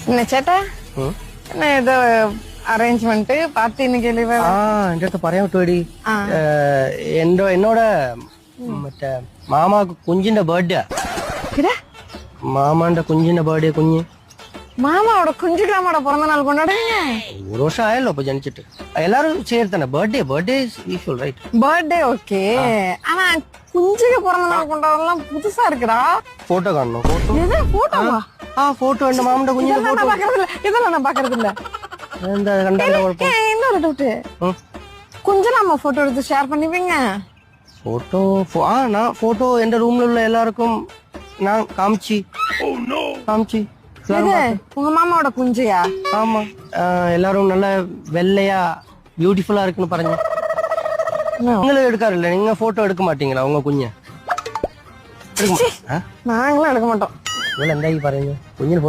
என்ன ചേട്ടാ ഉം. என்ன ஏதோ அரேஞ்ச்மெண்ட் பார்ட்டி இன்னைக்கு லீவ் ആ എന്റെ അടുത്ത് പറയാൻ പറ്റുമോടി ആ. എന്നോട് മറ്റേ മാമാക്ക് കുഞ്ഞിന്റെ ബർത്ത്ഡേ മാമാന്റെ കുഞ്ഞിന്റെ ബർത്ത്ഡേ കുഞ്ഞ് மாமாவோட குஞ்சுக்கிழமோட பிறந்த நாள் கொண்டாடுவீங்க ഒരു വർഷം ആയല്ലോ ഇപ്പൊ ജനിച്ചിട്ട് എല്ലാരും ചേർത്തന്നെ birthday usual right birthday okay ஆனா குஞ்சுக்கு பிறந்த நாள் கொண்டாடலாம் புதுசா இருக்குடா ഫോട്ടോ കാണണോ ഫോട്ടോ எது போட்டோவா ആ ഫോട്ടോ ഉണ്ട് മാമന്റെ കുഞ്ഞിന്റെ இதெல்லாம் நான் பாக்குறது இல்ல இதெல்லாம் நான் பாக்குறது இல்ல എന്താ കണ്ടാലോ കുഴപ്പം இன்னொரு டவுட் குஞ்சலாமா போட்டோ எடுத்து ஷேர் பண்ணிப்பீங்க ഫോട്ടോ ഞാൻ ഫോട്ടോ എന്റെ റൂമിലുള്ള എല്ലാവർക്കും ഞാൻ കാമിച്ചു இது உங்க மாமாவோட குஞ்சியா ஆமா எல்லாரும் நல்ல வெள்ளையா பியூட்டிஃபுல்லா இருக்குன்னு പറഞ്ഞു நீங்களும் எடுக்காറില്ല நீங்க போட்டோ எடுக்க மாட்டீங்களா உங்க കുഞ്ഞ് நாங்களும் எடுக்க மாட்டோம் നിങ്ങൾ എന്തായി പറയുന്നത് കുഞ്ഞിന്